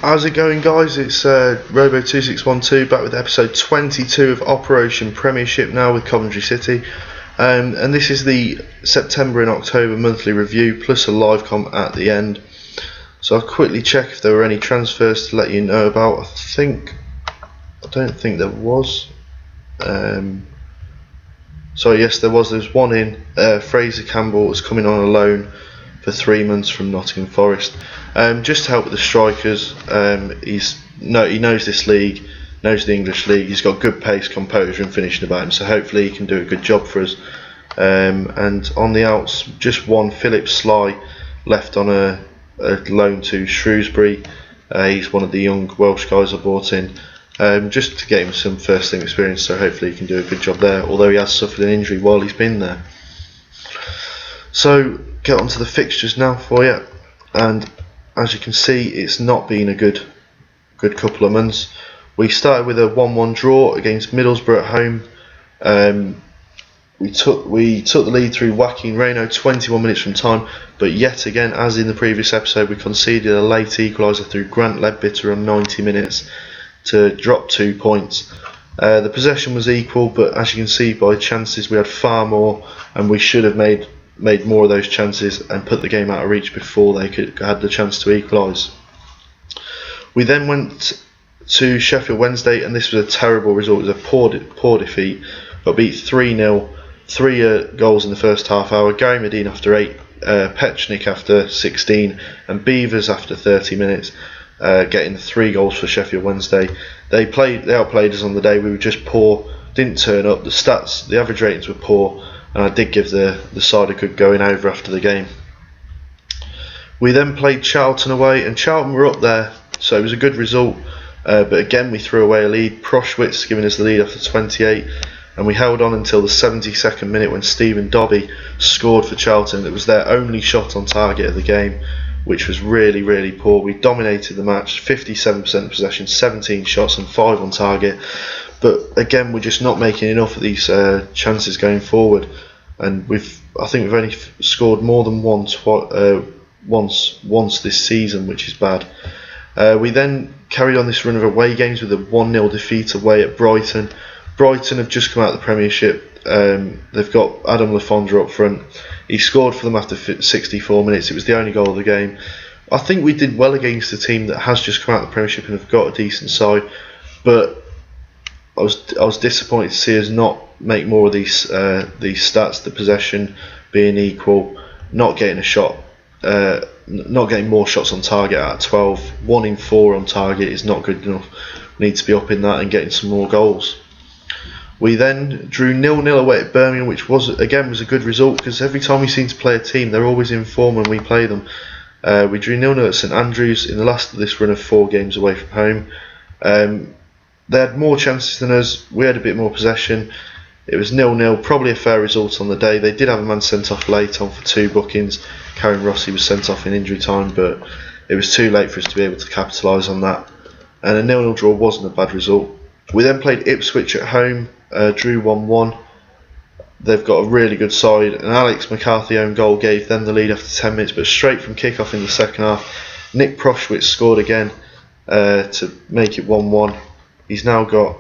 How's it going, guys? It's Robo2612 back with episode 22 of Operation Premiership now with Coventry City. And this is the September and October monthly review plus a live comp at the end. So I'll quickly check if there were any transfers to let you know about. I don't think there was. So yes, there was. There's one in. Fraser Campbell is coming on a loan for 3 months from Nottingham Forest. Just to help with the strikers. He knows this league, knows the English league. He's got good pace, composure and finishing about him, so hopefully he can do a good job for us. And on the outs, just one, Philip Sly, left on a loan to Shrewsbury. He's one of the young Welsh guys I brought in, just to get him some first team experience, so hopefully he can do a good job there, although he has suffered an injury while he's been there. So get on to the fixtures now for you, and as you can see, it's not been a good couple of months. We started with a 1-1 draw against Middlesbrough at home. We took the lead through Joaquin Reno 21 minutes from time, but yet again, as in the previous episode, we conceded a late equaliser through Grant Ledbetter on 90 minutes to drop 2 points. The possession was equal, but as you can see by chances, we had far more, and we should have made more of those chances and put the game out of reach before they had the chance to equalise. We then went to Sheffield Wednesday, and this was a terrible result. It was a poor defeat. Got beat 3-0, 3 goals in the first half hour. Gary Medine after 8, Petchnik after 16, and Beavers after 30 minutes, getting 3 goals for Sheffield Wednesday. They outplayed us on the day. We were just poor, didn't turn up. The average ratings were poor, and I did give the side a good going over after the game. We then played Charlton away, and Charlton were up there, so it was a good result. But again, we threw away a lead. Proschwitz giving us the lead after 28, and we held on until the 72nd minute when Stephen Dobby scored for Charlton. It was their only shot on target of the game, which was really, really poor. We dominated the match, 57% possession, 17 shots and 5 on target. But again, we're just not making enough of these chances going forward, and I think we've only scored more than once this season, which is bad. We then carried on this run of away games with a 1-0 defeat away at Brighton. Brighton have just come out of the Premiership. They've got Adam Lafondra up front. He scored for them after 64 minutes. It was the only goal of the game. I think we did well against a team that has just come out of the Premiership and have got a decent side, but I was disappointed to see us not make more of these stats. The possession being equal, not getting a shot, not getting more shots on target out of 12. 1 in 4 on target is not good enough. We need to be up in that and getting some more goals. We then drew 0-0 away at Birmingham, which was a good result, because every time we seem to play a team, they're always in form when we play them. We drew 0-0 at St Andrews in the last of this run of 4 games away from home. They had more chances than us. We had a bit more possession. It was 0-0, probably a fair result on the day. They did have a man sent off late on for 2 bookings. Karen Rossi was sent off in injury time, but it was too late for us to be able to capitalise on that. And a 0-0 draw wasn't a bad result. We then played Ipswich at home, drew 1-1. They've got a really good side. An Alex McCarthy own goal gave them the lead after 10 minutes, but straight from kick-off in the second half, Nick Proschwitz scored again to make it 1-1. He's now got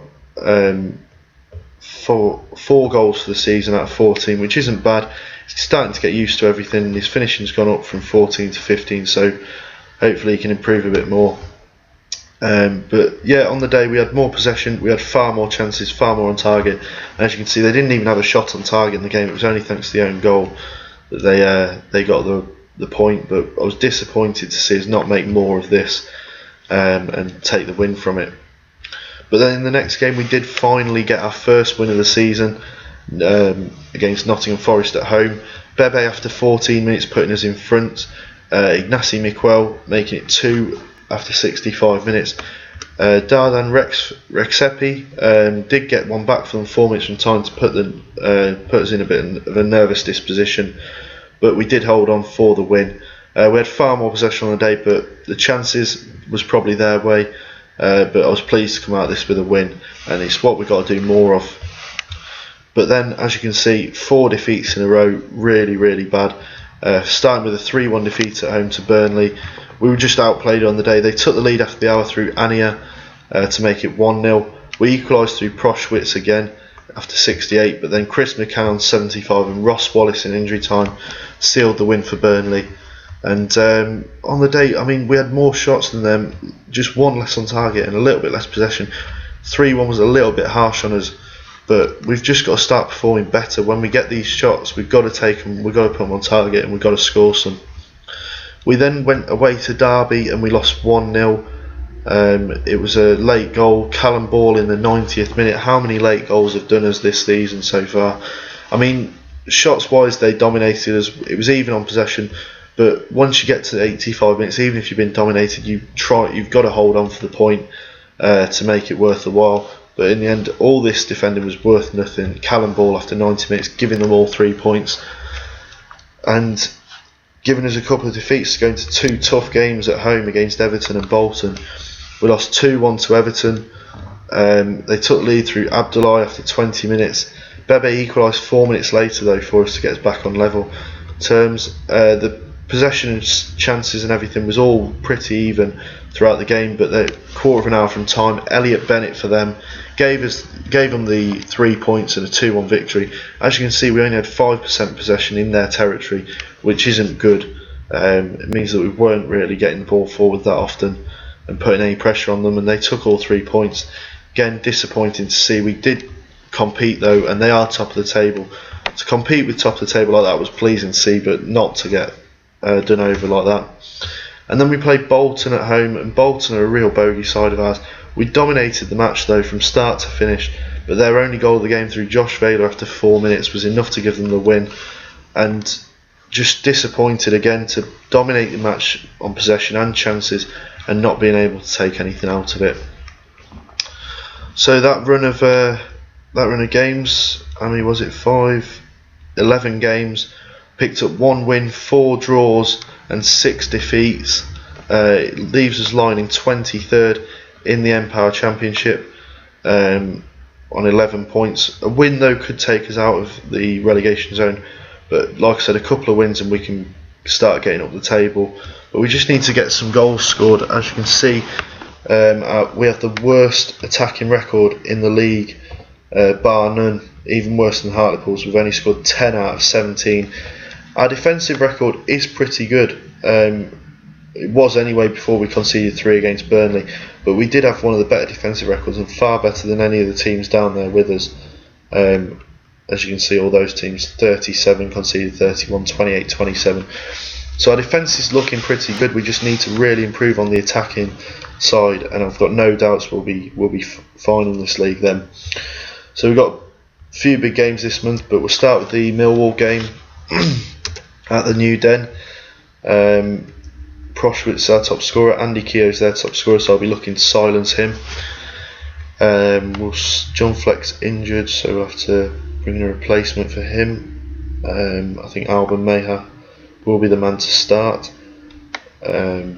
4 goals for the season out of 14, which isn't bad. He's starting to get used to everything. His finishing's gone up from 14 to 15, so hopefully he can improve a bit more. But yeah, on the day we had more possession, we had far more chances, far more on target. And as you can see, they didn't even have a shot on target in the game. It was only thanks to the own goal that they got the point. But I was disappointed to see us not make more of this and take the win from it. But then in the next game, we did finally get our first win of the season against Nottingham Forest at home. Bebe after 14 minutes putting us in front. Ignacy Miquel making it 2 after 65 minutes. Dardan Rexepi did get one back for them 4 minutes from time to put us in a bit of a nervous disposition, but we did hold on for the win. We had far more possession on the day, but the chances was probably their way. But I was pleased to come out of this with a win, and it's what we've got to do more of. But then, as you can see, 4 defeats in a row, really, really bad. starting with a 3-1 defeat at home to Burnley. We were just outplayed on the day. They took the lead after the hour through Ania to make it 1-0. We equalised through Proschwitz again after 68, but then Chris McCann on 75 and Ross Wallace in injury time sealed the win for Burnley. And on the day, I mean, we had more shots than them, just one less on target and a little bit less possession. 3-1 was a little bit harsh on us, but we've just got to start performing better. When we get these shots, we've got to take them, we've got to put them on target, and we've got to score some. We then went away to Derby and we lost 1-0. It was a late goal, Callum Ball in the 90th minute. How many late goals have done us this season so far? I mean, shots wise, they dominated us. It was even on possession, but once you get to 85 minutes, even if you've been dominated, you've got to hold on for the point to make it worth the while. But in the end, all this defending was worth nothing. Callum Ball after 90 minutes giving them all 3 points and giving us a couple of defeats, going to 2 tough games at home against Everton and Bolton. We lost 2-1 to Everton. They took lead through Abdullahi after 20 minutes. Bebe equalised 4 minutes later though for us to get us back on level terms. The possession and chances and everything was all pretty even throughout the game, but the quarter of an hour from time, Elliot Bennett for them gave them the 3 points and a 2-1 victory. As you can see, we only had 5% possession in their territory, which isn't good. It means that we weren't really getting the ball forward that often and putting any pressure on them, and they took all 3 points. Again, disappointing to see. We did compete though, and they are top of the table. To compete with top of the table like that was pleasing to see, but not to get done over like that. And then we played Bolton at home, and Bolton are a real bogey side of ours. We dominated the match though from start to finish, but their only goal of the game through Josh Vaylor after 4 minutes was enough to give them the win. And just disappointed again to dominate the match on possession and chances and not being able to take anything out of it. So that run of games, how many was it? 11 games, picked up 1 win, 4 draws and 6 defeats. It leaves us lying in 23rd in the Empower Championship on 11 points. A win though could take us out of the relegation zone, but like I said, a couple of wins and we can start getting up the table. But we just need to get some goals scored. As you can see, we have the worst attacking record in the league, bar none, even worse than Hartlepool's. We've only scored 10 out of 17. Our defensive record is pretty good. It was anyway before we conceded 3 against Burnley, but we did have one of the better defensive records and far better than any of the teams down there with us. As you can see, all those teams, 37 conceded 31, 28, 27. So our defence is looking pretty good. We just need to really improve on the attacking side, and I've got no doubts we'll be fine in this league then. So we've got a few big games this month, but we'll start with the Millwall game at the New Den. Proschwitz our top scorer, Andy Keogh's their top scorer, so I'll be looking to silence him. John Fleck's injured, so we'll have to bring in a replacement for him. I think Alban Meha will be the man to start. We'll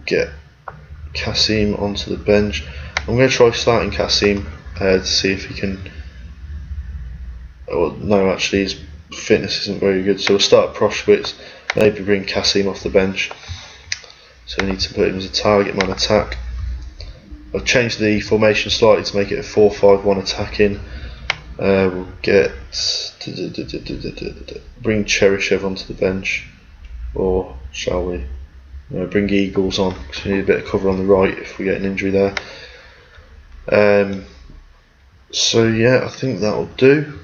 get Kasim onto the bench. I'm going to try starting Kasim to see if he can. Well, no, actually his fitness isn't very good, so we'll start Proschwitz, maybe bring Kasim off the bench. So we need to put him as a target man attack. I've changed the formation slightly to make it a 4-5-1 attacking. We'll get bring Cheryshev onto the bench, or shall we? Bring Eagles on because we need a bit of cover on the right if we get an injury there. So yeah, I think that'll do.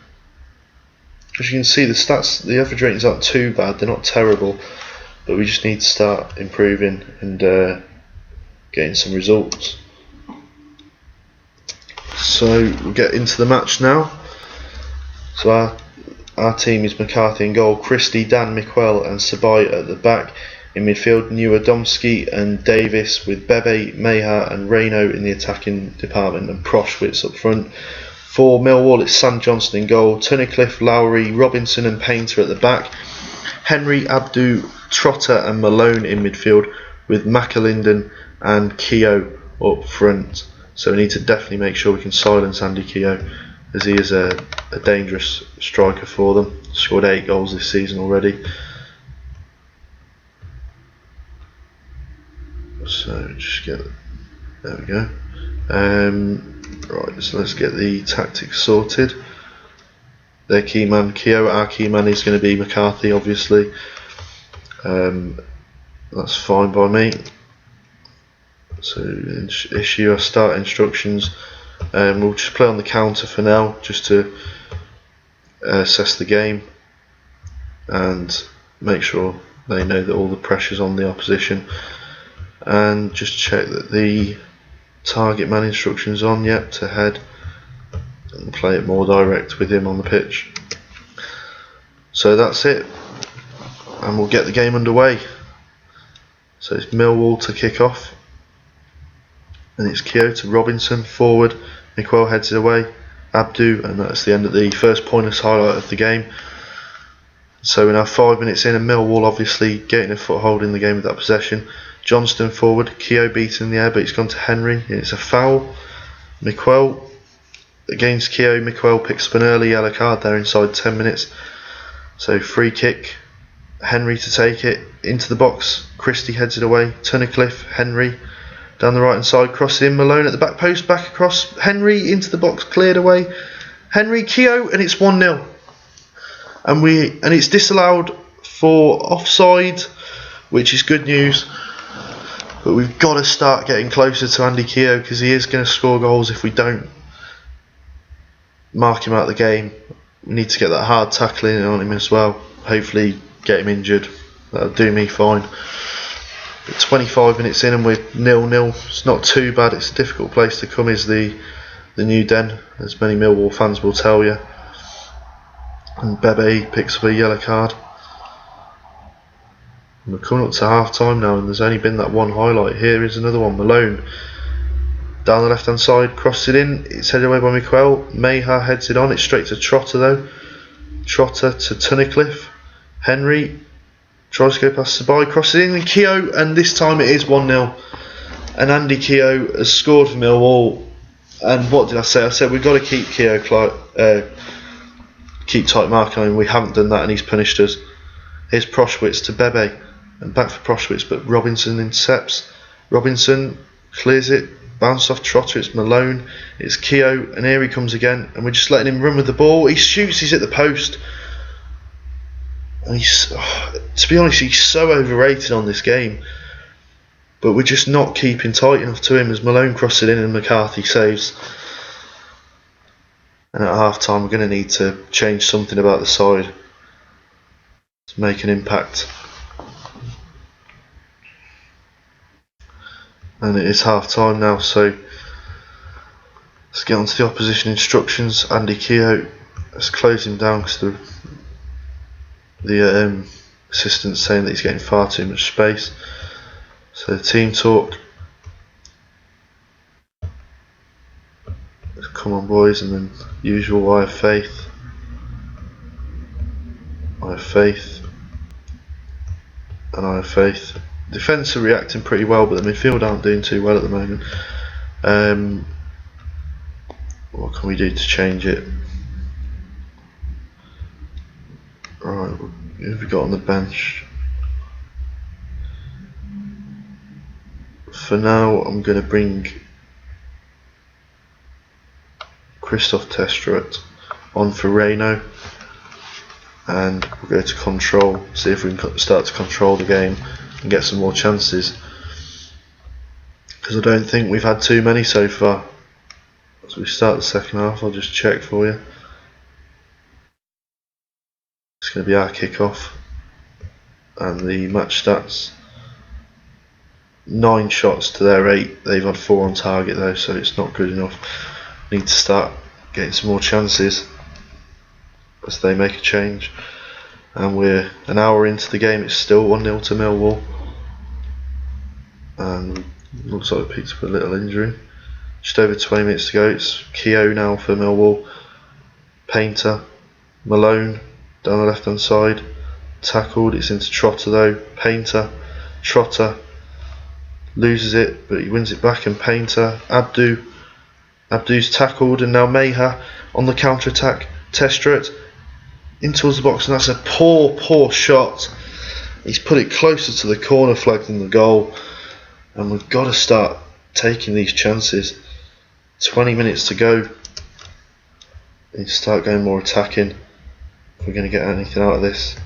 As you can see, the stats, the average ratings aren't too bad. They're not terrible, but we just need to start improving and getting some results. So we'll get into the match now. So our team is McCarthy in goal, Christie, Dan, Miquel and Sabai at the back. In midfield, Newadomski and Davis, with Bebe, Meha and Reno in the attacking department and Proschwitz up front. For Millwall, it's Sam Johnson in goal, Tunnicliffe, Lowry, Robinson and Painter at the back. Henry, Abdu, Trotter and Malone in midfield, with McAlinden and Keogh up front. So we need to definitely make sure we can silence Andy Keogh. as he is a dangerous striker for them. Scored 8 goals this season already. So just get, there we go. Right, so let's get the tactics sorted. Their key man, Keogh. Our key man is going to be McCarthy, obviously. That's fine by me. So issue our start instructions. We'll just play on the counter for now, just to assess the game and make sure they know that all the pressure's on the opposition, and just check that the target man instructions on. Yep, to head and play it more direct with him on the pitch. So that's it, and we'll get the game underway. So it's Millwall to kick off, and it's Keogh to Robinson forward. Miguel heads it away, Abdu, and that's the end of the first pointless highlight of the game. So we're now 5 minutes in, and Millwall obviously getting a foothold in the game with that possession. Johnston forward, Keogh beaten in the air, but it's gone to Henry, and it's a foul. Miguel against Keogh. Miguel picks up an early yellow card there inside 10 minutes. So free kick, Henry to take it into the box. Christie heads it away. Tunnicliffe, Henry down the right hand side, crossing in. Malone at the back post, back across. Henry into the box, cleared away. Henry, Keogh, and it's 1-0. And it's disallowed for offside, which is good news. But we've got to start getting closer to Andy Keogh, because he is going to score goals if we don't mark him out of the game. We need to get that hard tackling on him as well. Hopefully get him injured. That'll do me fine. But 25 minutes in and we're 0-0. It's not too bad. It's a difficult place to come, is the new Den, as many Millwall fans will tell you. And Bebe picks up a yellow card. And we're coming up to half time now, and there's only been that one highlight. Here is another one. Malone down the left hand side, crosses it in. It's headed away by Miguel. Mayha heads it on. It's straight to Trotter though. Trotter to Tunnicliffe. Henry tries to go past Sabai, crosses in, and Keogh, and this time it is 1-0. And Andy Keogh has scored for Millwall. And what did I say? I said we've got to keep Keogh keep tight mark on him. We haven't done that, and he's punished us. Here's Proschwitz to Bebe, and back for Proschwitz, but Robinson intercepts. Robinson clears it, bounce off Trotter. It's Malone, it's Keogh, and here he comes again, and we're just letting him run with the ball. He shoots, he's at the post, and to be honest, he's so overrated on this game. But we're just not keeping tight enough to him, as Malone crosses it in and McCarthy saves. And at half time, we're going to need to change something about the side to make an impact. And it is half time now, so let's get on to the opposition instructions. Andy Keogh has closed him down because the assistant's saying that he's getting far too much space. So the team talk. Come on boys, and then usual I have faith. I have faith. And I have faith. Defence are reacting pretty well, but the midfield aren't doing too well at the moment. What can we do to change it? Right, who have we got on the bench? For now, I'm going to bring Christoph Testruet on for Reno, and we'll go to control, see if we can start to control the game and get some more chances, because I don't think we've had too many so far. As we start the second half, I'll just check for you. It's going to be our kick-off, and the match stats: 9 shots to their 8. They've had 4 on target though, so it's not good enough. Need to start getting some more chances as they make a change. And we're an hour into the game. It's still 1-0 to Millwall, and looks like we picked up a little injury. Just over 20 minutes to go. It's Keogh now for Millwall. Painter, Malone down the left hand side, tackled. It's into Trotter though. Painter, Trotter loses it, but he wins it back, and Painter, Abdu Abdu's tackled, and now Mayha on the counter attack. Testret in towards the box, and that's a poor shot. He's put it closer to the corner flag than the goal, and we've got to start taking these chances. 20 minutes to go. We need to start going more attacking if we're going to get anything out of this.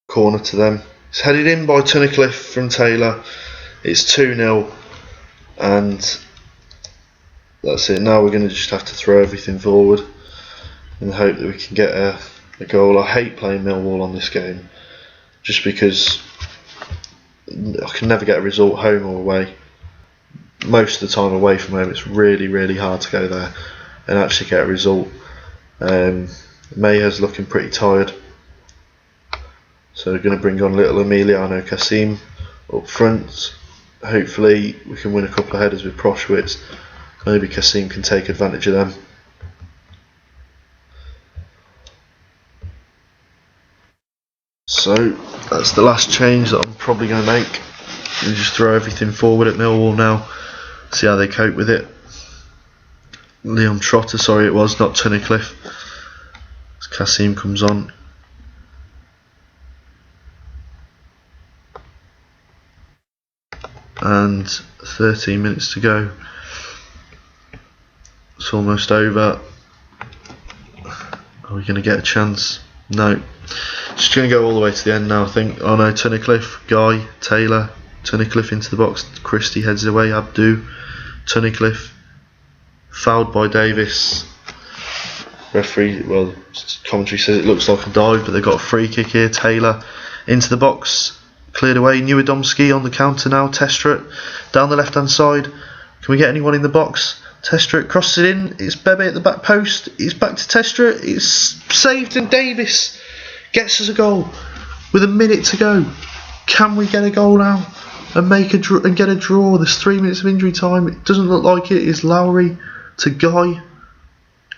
Corner to them. It's headed in by Tunnicliffe from Taylor. It's 2-0, and that's it. Now we're going to just have to throw everything forward and hope that we can get a goal. I hate playing Millwall on this game just because I can never get a result home or away. Most of the time away from home it's really hard to go there and actually get a result. Mayer's looking pretty tired, so we're going to bring on little Emiliano Kasim up front. Hopefully we can win a couple of headers with Proschwitz. Maybe Kasim can take advantage of them. So that's the last change that I'm probably going to make. And just throw everything forward at Millwall now. See how they cope with it. Leon Trotter, sorry it was, not Tunnicliffe. As Kasim comes on. And 13 minutes to go. It's almost over. Are we going to get a chance? No. Just going to go all the way to the end now, I think. Oh no, Tunnicliffe, Guy, Taylor, Tunnicliffe into the box. Christie heads it away. Abdu, Tunnicliffe, fouled by Davis. Referee, well, Coventry says it looks like a dive, but they've got a free kick here. Taylor into the box. Cleared away. Newadomski on the counter now. Testret down the left hand side. Can we get anyone in the box? Testret crosses it in. It's Bebe at the back post. It's back to Testret. It's saved, and Davis gets us a goal with a minute to go. Can we get a goal now and make and get a draw? There's 3 minutes of injury time. It doesn't look like it. It's Lowry to Guy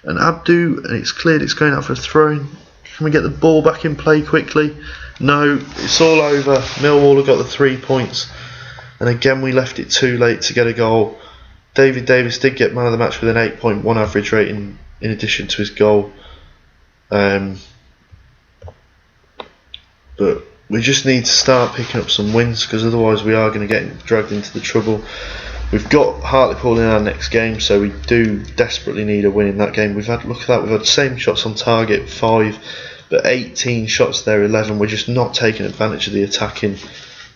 and Abdu, and it's cleared. It's going out for a throw-in. Can we get the ball back in play quickly? No, it's all over. Millwall have got the 3 points, and again we left it too late to get a goal. David Davis did get man of the match with an 8.1 average rating in addition to his goal. But we just need to start picking up some wins, because otherwise we are going to get dragged into the trouble. We've got Hartlepool in our next game, so we do desperately need a win in that game. Look at that, we've had the same shots on target, 5, but 18 shots there, 11. We're just not taking advantage of the attacking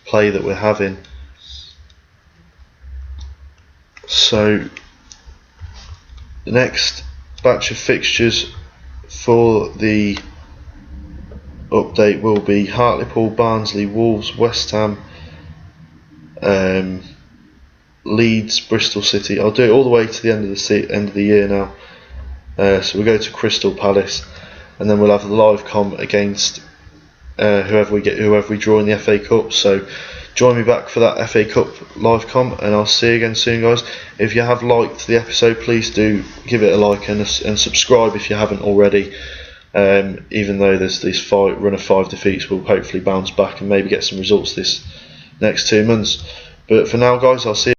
play that we're having. So the next batch of fixtures for the update will be Hartlepool, Barnsley, Wolves, West Ham, Leeds, Bristol City. I'll do it all the way to the end of the year now. So we'll go to Crystal Palace, and then we'll have the live com against whoever we draw in the FA Cup. So join me back for that FA Cup live com, and I'll see you again soon, guys. If you have liked the episode, please do give it a like and subscribe if you haven't already. Even though there's this run of 5 defeats, we'll hopefully bounce back and maybe get some results this next 2 months. But for now, guys, I'll see you.